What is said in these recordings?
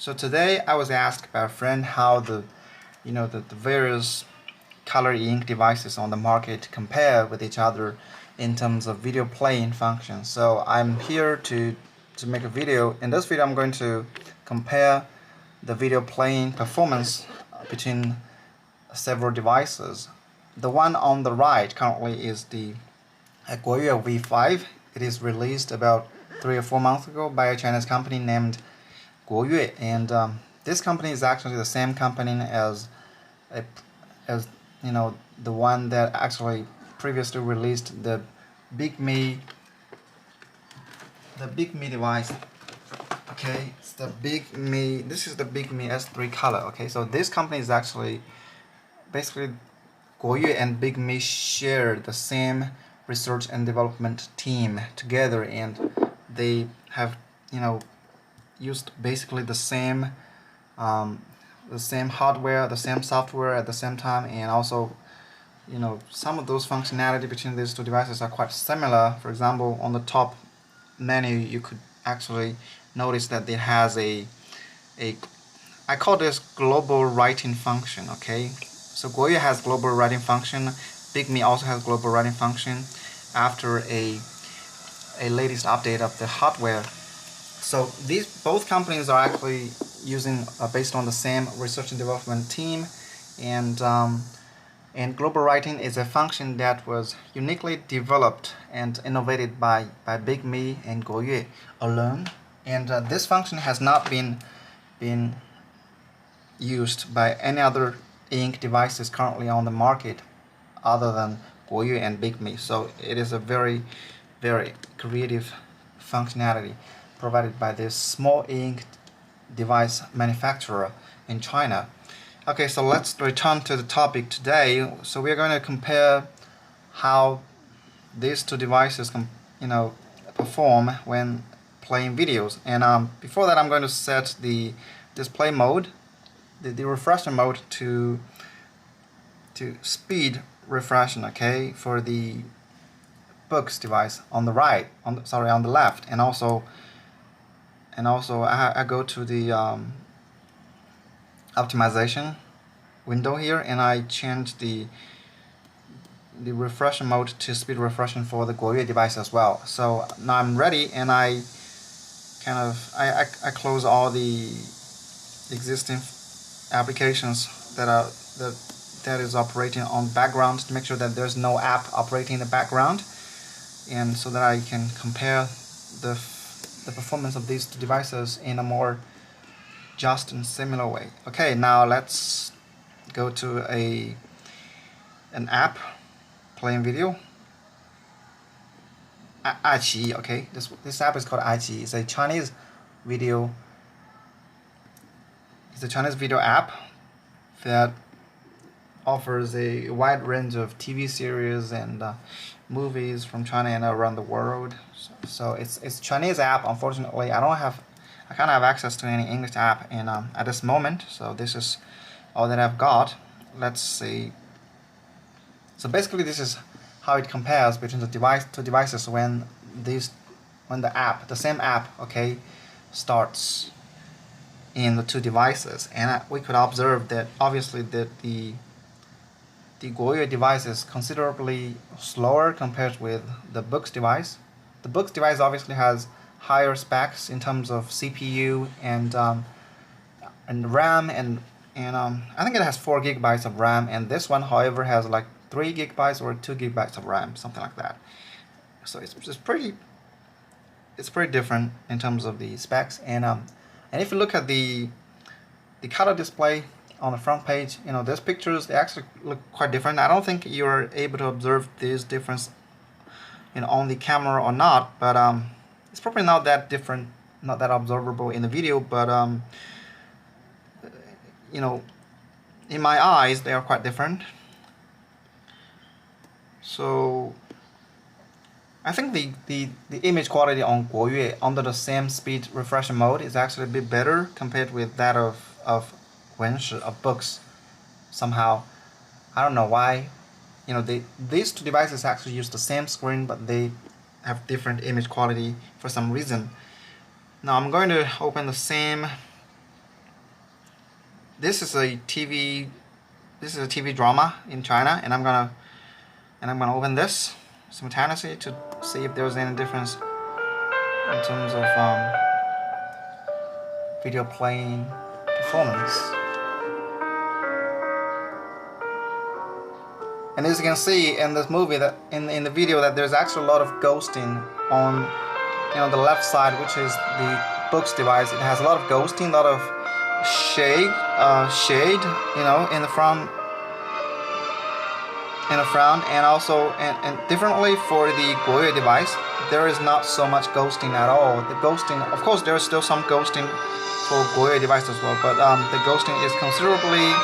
So today I was asked by a friend how the various color ink devices on the market compare with each other in terms of video playing function. So I'm here to make a video. In this video I'm going to compare the video playing performance between several devices. The one on the right currently is the Guoyue V5. It is released about 3 or 4 months ago by a Chinese company named Guoyue, and this company is actually the same company as the one that actually previously released the Big Me device. Okay, it's the Big Me. This is the Big Me S3 Color. Okay, so this company is actually basically Guoyue and Big Me share the same research and development team together, and they have used basically the same hardware, the same software at the same time, and also some of those functionality between these two devices are quite similar. For example, on the top menu you could actually notice that it has a I call this global writing function. Okay, so Guoyue has global writing function, Big Me also has global writing function after a latest update of the hardware. So both companies are actually using based on the same research and development team, and global writing is a function that was uniquely developed and innovated by Big Me and Guoyue alone, and this function has not been used by any other ink devices currently on the market other than Guoyue and Big Me. So it is a very creative functionality provided by this small ink device manufacturer in China. Okay, so let's return to the topic today. So we're going to compare how these two devices perform when playing videos. And before that, I'm going to set the display mode, the refresher mode to speed refreshing. Okay, for the Boox device on the right, on the left, and also I go to the optimization window here, and I change the refresh mode to speed refreshing for the Guoyue device as well. So now I'm ready, and I close all the existing applications that is operating on background to make sure that there's no app operating in the background, and so that I can compare the performance of these two devices in a more just and similar way. Okay, now let's go to an app playing video. iQIYI. Okay, this app is called iQIYI. It's a Chinese video. It's a Chinese video app that offers a wide range of TV series and movies from China and around the world. So it's Chinese app. Unfortunately, I can't have access to any English app at this moment. So this is all that I've got. Let's see. So basically, this is how it compares between the two devices when the same app, okay, starts in the two devices, and we could observe that obviously that the Guoyue device is considerably slower compared with the Boox device. The Boox device obviously has higher specs in terms of CPU and RAM, and I think it has 4 gigabytes of RAM, and this one, however, has like 3 gigabytes or 2 gigabytes of RAM, something like that. So it's pretty different in terms of the specs, and if you look at the color display on the front page, these pictures, they actually look quite different. I don't think you're able to observe this difference on the camera or not, but it's probably not that different, not that observable in the video, but in my eyes they are quite different. So I think the image quality on Guoyue under the same speed refresher mode is actually a bit better compared with that of Boox. Somehow, I don't know why. These two devices actually use the same screen, but they have different image quality for some reason. Now I'm going to open the same this is a TV drama in China, and I'm gonna open this simultaneously to see if there's any difference in terms of video playing performance. And as you can see in this movie, that in the video, that there's actually a lot of ghosting on the left side, which is the Boox device. It has a lot of ghosting, a lot of shade, in the front, and also and differently for the Guoyue device, there is not so much ghosting at all. The ghosting, of course, there is still some ghosting for Guoyue device as well, but the ghosting is considerably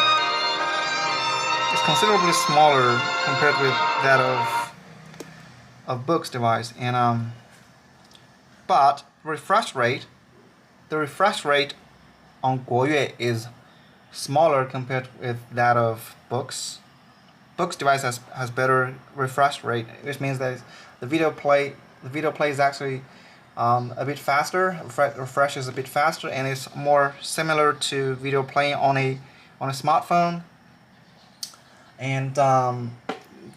smaller compared with that of Boox device. And but the refresh rate on Guoyue is smaller compared with that of Boox. Boox device has better refresh rate, which means that the video play is actually a bit faster. Refresh is a bit faster, and it's more similar to video playing on a smartphone. And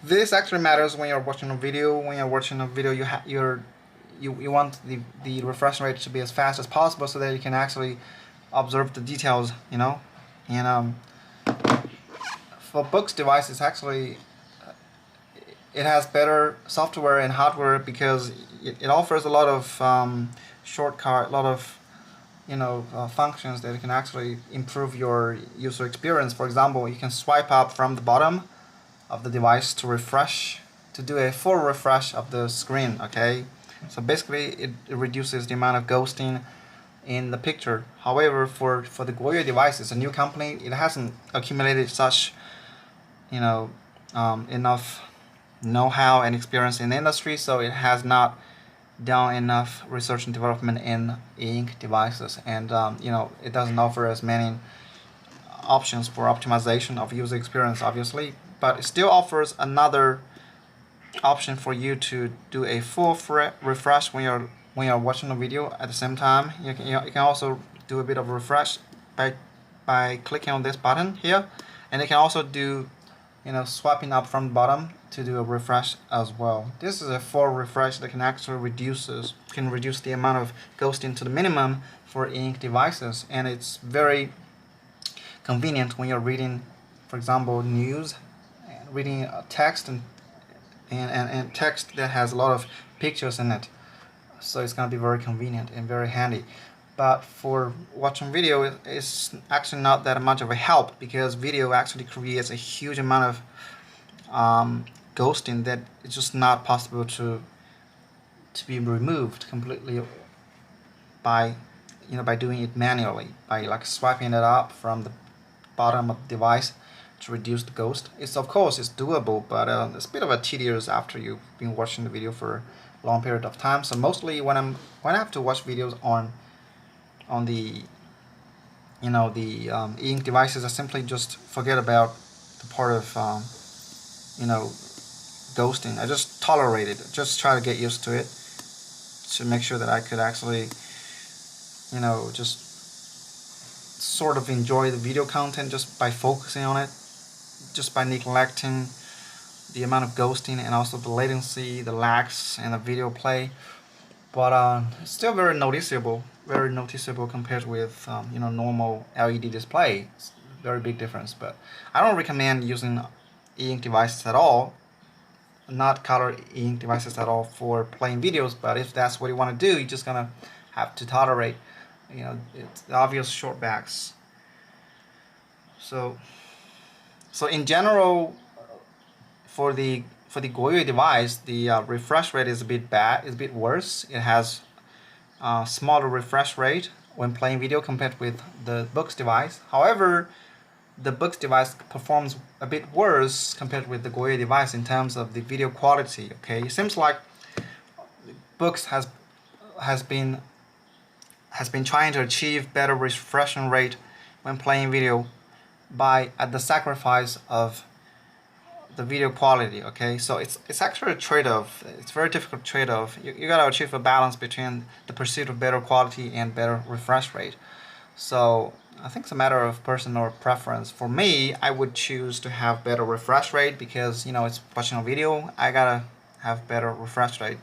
this actually matters when you're watching a video. When you're watching a video, you want the refresh rate to be as fast as possible so that you can actually observe the details, And for Boox device, it's actually it has better software and hardware because it offers a lot of shortcut, a lot of functions that can actually improve your user experience. For example, you can swipe up from the bottom of the device to do a full refresh of the screen. Okay, so basically it reduces the amount of ghosting in the picture. However, for the Guoyue device, it's a new company. It hasn't accumulated such enough know-how and experience in the industry, so it has not done enough research and development in e-ink devices, and it doesn't offer as many options for optimization of user experience, obviously, but it still offers another option for you to do a full refresh when you're watching a video. At the same time, you can also do a bit of refresh by clicking on this button here, and you can also do swiping up from the bottom to do a refresh as well. This is a full refresh that can actually reduce the amount of ghosting to the minimum for e-ink devices, and it's very convenient when you're reading, for example, news, and reading text and text that has a lot of pictures in it. So it's going to be very convenient and very handy. But for watching video, it's actually not that much of a help, because video actually creates a huge amount of ghosting that it's just not possible to be removed completely by doing it manually, by like swiping it up from the bottom of the device to reduce the ghost. It's doable, but it's a bit of a tedious after you've been watching the video for a long period of time. So mostly when I have to watch videos on the e-ink devices, I simply just forget about the part of ghosting. I just tolerate it, just try to get used to it, to make sure that I could actually just sort of enjoy the video content just by focusing on it, just by neglecting the amount of ghosting and also the latency, the lags, and the video play. But it's still very noticeable compared with normal LED display. It's a very big difference. But I don't recommend using e-ink devices at all, not color e-ink devices at all, for playing videos. But if that's what you want to do, you're just gonna have to tolerate it's the obvious shortbacks. So in general, for the Guoyue device, the refresh rate is a bit worse. It has smaller refresh rate when playing video compared with the Boox device. However, the Boox device performs a bit worse compared with the Guoyue device in terms of the video quality. Okay, it seems like Boox has been trying to achieve better refresh rate when playing video at the sacrifice of the video quality. Okay, so it's actually a trade-off. It's a very difficult trade-off. You gotta achieve a balance between the pursuit of better quality and better refresh rate. So I think it's a matter of personal preference. For me, I would choose to have better refresh rate because it's watching a video. I gotta have better refresh rate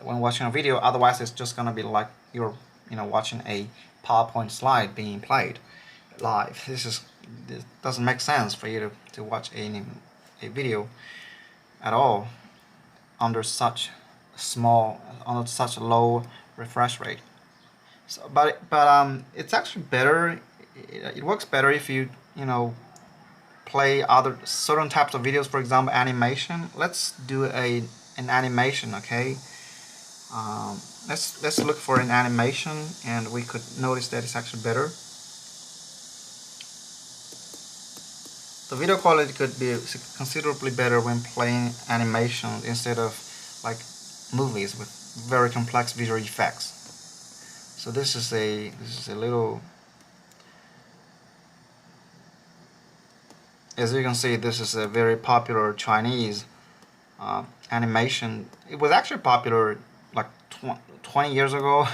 when watching a video. Otherwise, it's just gonna be like you're watching a PowerPoint slide being played live. This doesn't make sense for you to watch a video at all under such a low refresh rate. So, but it's actually better. It works better if you play other certain types of videos. For example, animation. Let's do an animation. Okay. Let's look for an animation, and we could notice that it's actually better. The video quality could be considerably better when playing animation instead of like movies with very complex visual effects. So this is a little, as you can see, this is a very popular Chinese animation. It was actually popular like 20 years ago.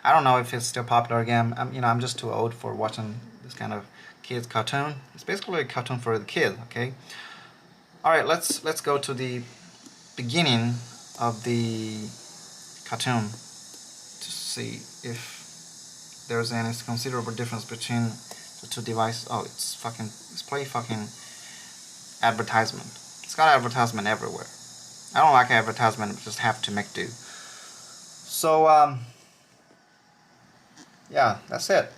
I don't know if it's still popular again. I'm just too old for watching this kind of kids cartoon. It's basically a cartoon for the kid. Okay. All right. Let's go to the beginning of the cartoon to see if there's any considerable difference between the two devices. Oh, it's play fucking advertisement. It's got advertisement everywhere. I don't like advertisement, just have to make do. So yeah, that's it.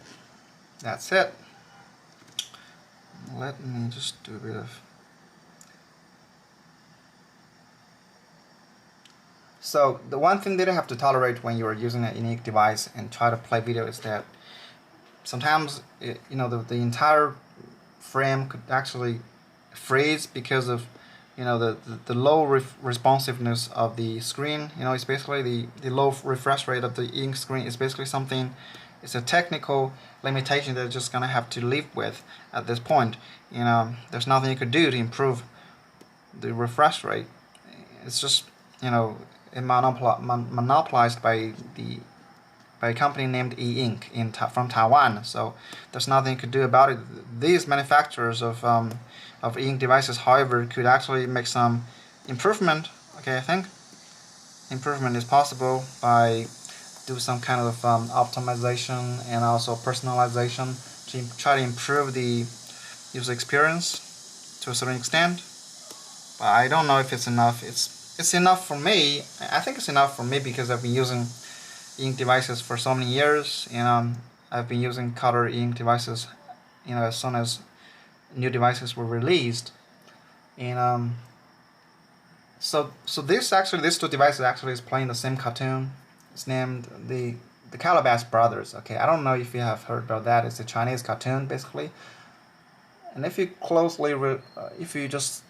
Let me just do a bit of. So the one thing that you have to tolerate when you are using a unique device and try to play video is that sometimes the entire frame could actually freeze because of the low responsiveness of the screen. It's basically the low refresh rate of the ink screen is basically something. It's a technical limitation that you're just gonna have to live with at this point. There's nothing you could do to improve the refresh rate. It's just monopolized by a company named E-Ink from Taiwan. So there's nothing you could do about it. These manufacturers of e-ink devices, however, could actually make some improvement. Okay, I think improvement is possible by do some kind of optimization and also personalization to try to improve the user experience to a certain extent. But I don't know if it's enough. It's enough for me. I think it's enough for me because I've been using ink devices for so many years, and I've been using color ink devices as soon as new devices were released. And so these two devices actually is playing the same cartoon. It's named the Calabash Brothers. Okay, I don't know if you have heard about that. It's a Chinese cartoon basically. And if you closely if you just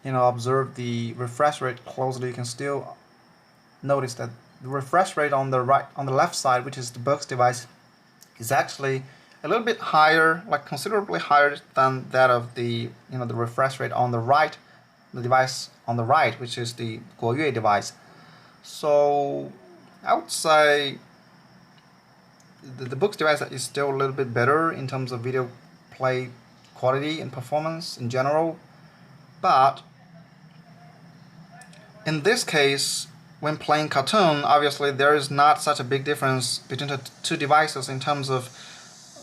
observe the refresh rate closely, you can still notice that the refresh rate on the left side, which is the Boox device, is actually a little bit higher, like considerably higher than that of the the refresh rate on the right, the device on the right, which is the Guoyue device. So I would say the Boox device is still a little bit better in terms of video play quality and performance in general, but in this case, when playing cartoon, obviously there is not such a big difference between the two devices in terms of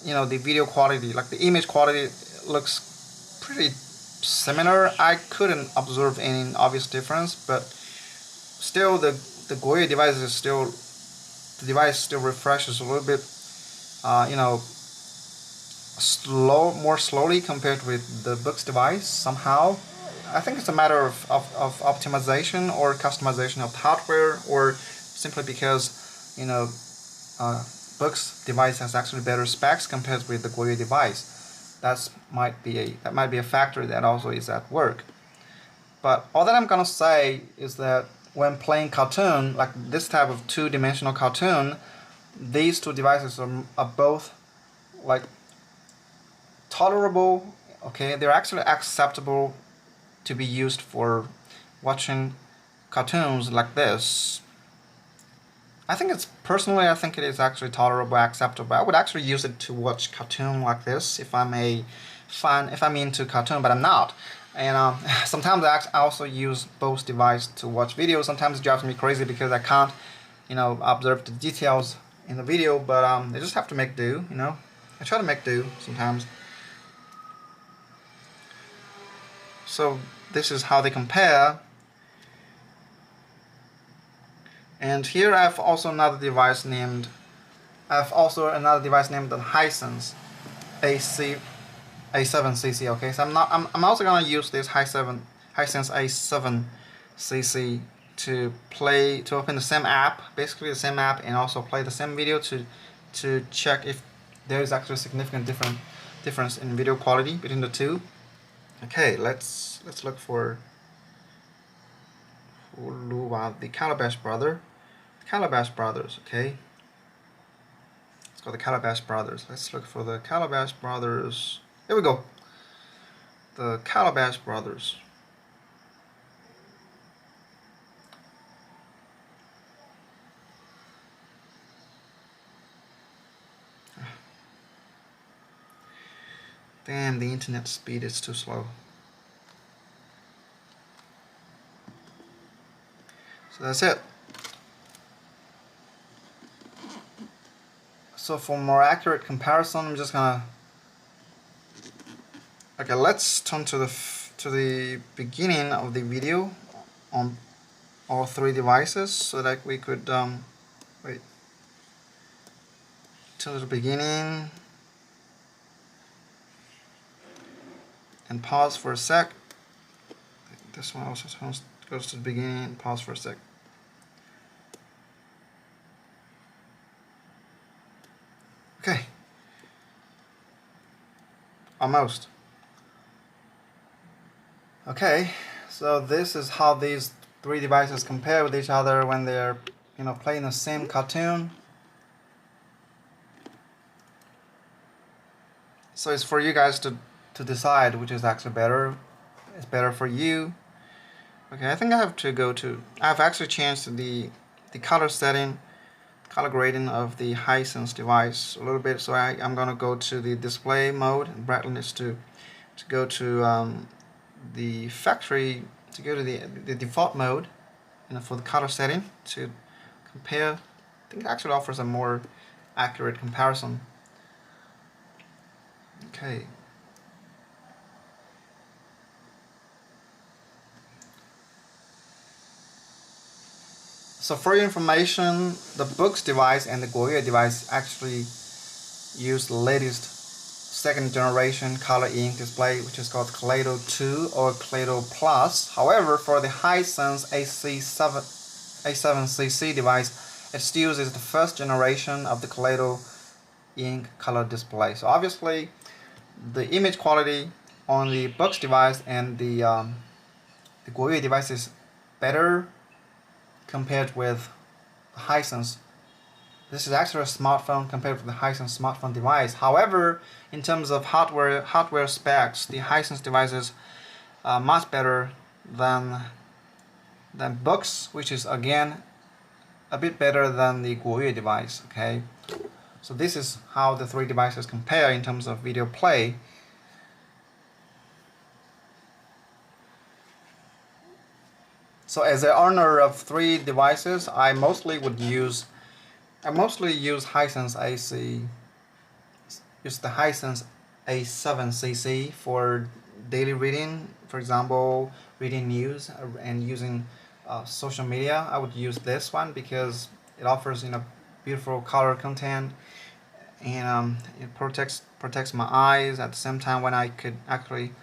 the video quality. Like the image quality looks pretty similar. I couldn't observe any obvious difference, but still the Guoyue device is the device still refreshes a little bit more slowly compared with the Boox device somehow. I think it's a matter of optimization or customization of the hardware, or simply because Boox device has actually better specs compared with the Guoyue device. That might be a factor that also is at work. But all that I'm gonna say is that when playing cartoon, like this type of two-dimensional cartoon, these two devices are both like tolerable. Okay, they're actually acceptable to be used for watching cartoons like this. I think I think it is actually tolerable, acceptable. I would actually use it to watch cartoon like this if I'm into cartoon, but I'm not. And sometimes I also use both devices to watch videos. Sometimes it drives me crazy because I can't, observe the details in the video. But I just have to make do. I try to make do sometimes. So this is how they compare. And here I have also another device named the Hisense A7cc. Okay, so I'm also gonna use this Hisense A7cc to open the same app, basically the same app, and also play the same video to check if there is actually a significant difference in video quality between the two. Okay, let's look for the Calabash Brothers. Okay, let's go the Calabash Brothers. Let's look for the Calabash Brothers. Here we go. The Calabash Brothers. Damn, the internet speed is too slow. So that's it. So for more accurate comparison, I'm just gonna. Okay, let's turn to the beginning of the video on all three devices so that we could wait. To the beginning and pause for a sec. This one also goes to the beginning and pause for a sec. Okay. Almost. Okay, so this is how these three devices compare with each other when they're playing the same cartoon. So it's for you guys to decide which is actually better. It's better for you. Okay, I think I have to go to. I've actually changed the color setting, color grading of the Hisense device a little bit. So I'm gonna go to the display mode and brightness to go to the factory, to go to the default mode, for the color setting to compare. I think it actually offers a more accurate comparison. Okay. So for your information, the Boox device and the Guoyue device actually use the latest second generation color ink display, which is called Kaleido 2 or Kaleido Plus. However, for the Hisense A7cc device, it still uses the first generation of the Kaleido ink color display. So obviously, the image quality on the Boox device and the Guoyue device is better compared with the Hisense. This is actually a smartphone compared with the Hisense smartphone device. However, in terms of hardware specs, the Hisense devices are much better than Boox, which is again a bit better than the Guoyue device. Okay, so this is how the three devices compare in terms of video play. So as the owner of three devices, I mostly use Hisense the Hisense A7cc for daily reading. For example, reading news and using social media. I would use this one because it offers beautiful color content, and it protects my eyes at the same time when I could actually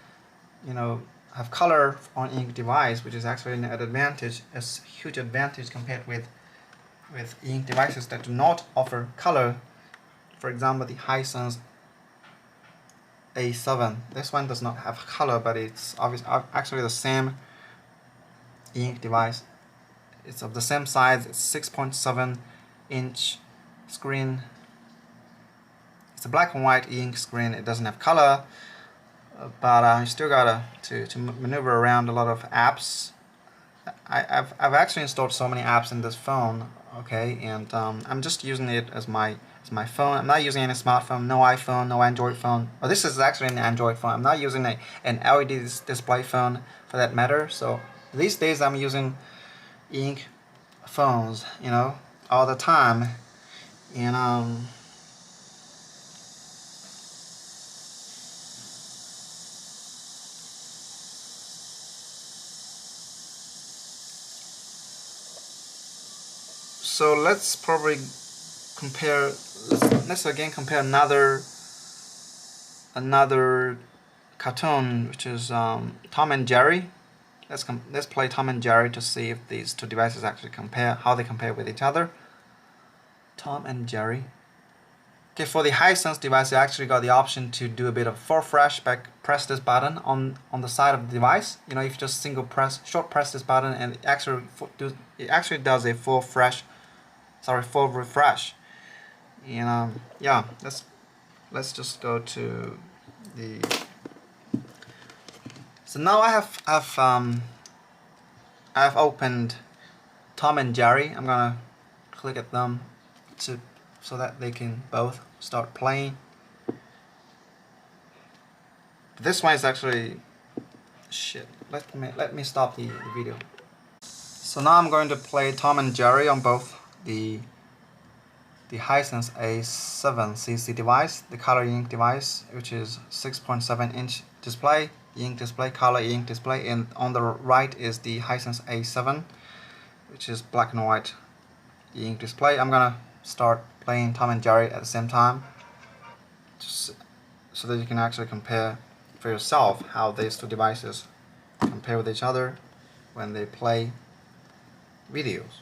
have color on ink device, which is actually an advantage, a huge advantage compared with ink devices that do not offer color. For example, the Hisense A7. This one does not have color, but it's actually the same ink device. It's of the same size. It's 6.7 inch screen. It's a black and white ink screen. It doesn't have color, but you still gotta to maneuver around a lot of apps. I've actually installed so many apps in this phone Okay, and I'm just using it as my phone. I'm not using any smartphone, no iPhone, no Android phone. Oh, this is actually an Android phone. I'm not using an LED display phone for that matter. So these days I'm using ink phones, you know, all the time. And so let's probably compare. Let's again compare another cartoon, which is Tom and Jerry. Let's play Tom and Jerry to see if these two devices actually compare, how they compare with each other. Tom and Jerry. Okay, for the Hisense device, you actually got the option to do a bit of full fresh by press this button on the side of the device. You know, if you just short press this button, and it actually does a full refresh. And yeah, let's just go to the. So now I've opened Tom and Jerry. I'm gonna click at them so that they can both start playing. This one is actually shit. Let me stop the video. So now I'm going to play Tom and Jerry on both the Hisense A7cc device, the color ink device, which is 6.7-inch display, ink display, color ink display, and on the right is the Hisense A7, which is black and white ink display. I'm gonna start playing Tom and Jerry at the same time, just so that you can actually compare for yourself how these two devices compare with each other when they play videos.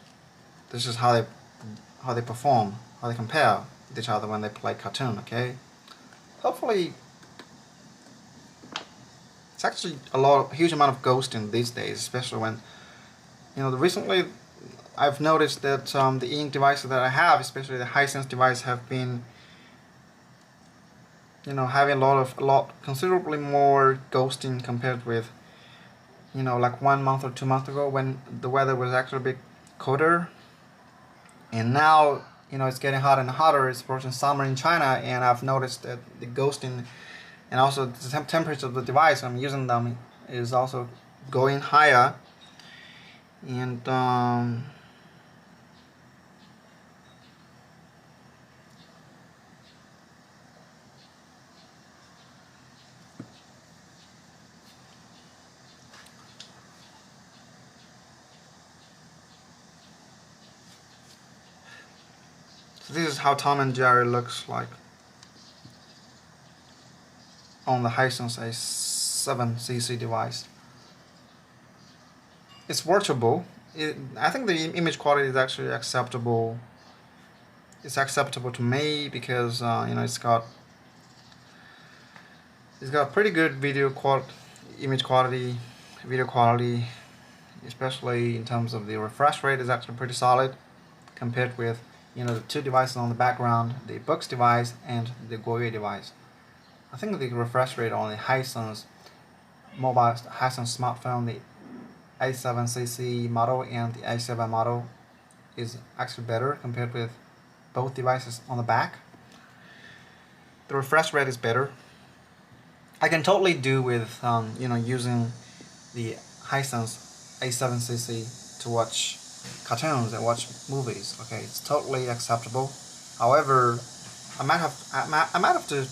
This is how they perform, how they compare with each other when they play cartoon. Okay, hopefully it's actually huge amount of ghosting these days, especially when, you know, recently I've noticed that the ink devices that I have, especially the Hisense device, have been, you know, having considerably more ghosting compared with, you know, like 1 month or 2 months ago when the weather was actually a bit colder. And now, you know, it's getting hotter and hotter. It's approaching summer in China, and I've noticed that the ghosting and also the temperature of the device I'm using them is also going higher. And so this is how Tom and Jerry looks like on the Hisense A7cc device. It's watchable. I think the image quality is actually acceptable. It's acceptable to me because you know, it's got pretty good image quality, video quality, especially in terms of the refresh rate is actually pretty solid compared with, you know, the two devices on the background, the Boox device and the Guoyue device. I think the refresh rate on the Hisense smartphone, the A7cc model and the A7 model, is actually better compared with both devices on the back. The refresh rate is better. I can totally do with you know, using the Hisense A7cc to watch cartoons and watch movies. Okay, it's totally acceptable. However, I might have to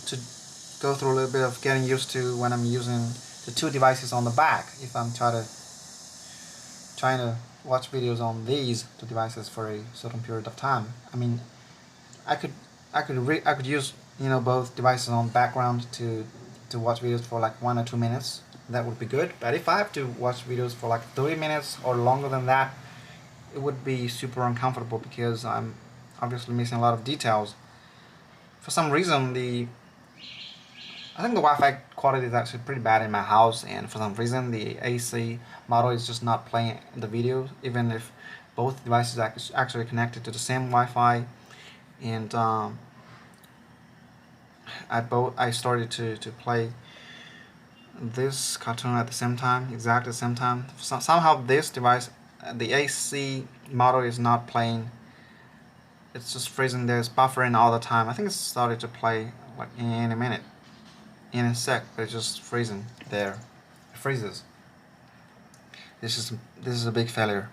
go through a little bit of getting used to when I'm using the two devices on the back if I'm trying to watch videos on these two devices for a certain period of time. I mean, I could use, you know, both devices on background to watch videos for like 1 or 2 minutes. That would be good. But if I have to watch videos for like 30 minutes or longer than that, it would be super uncomfortable because I'm obviously missing a lot of details. For some reason, I think the Wi-Fi quality is actually pretty bad in my house, and for some reason the AC model is just not playing the videos, even if both devices are actually connected to the same Wi-Fi. And I started to play this cartoon at the same time, exactly the same time. Somehow this device, the AC model, is not playing it's just freezing there. It's buffering all the time. I think it's started to play like in a minute, in a sec, but it's just freezing there. It freezes. This is a big failure.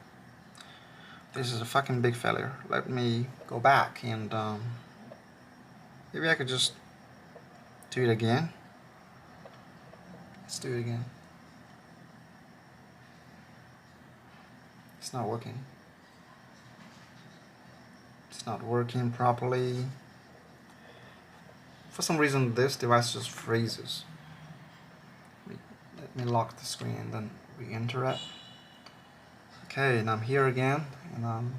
This is a fucking big failure. Let me go back and maybe I could just do it again. Let's do it again. It's not working. It's not working properly. For some reason this device just freezes. Let me lock the screen and then re-enter it. Okay, and I'm here again, and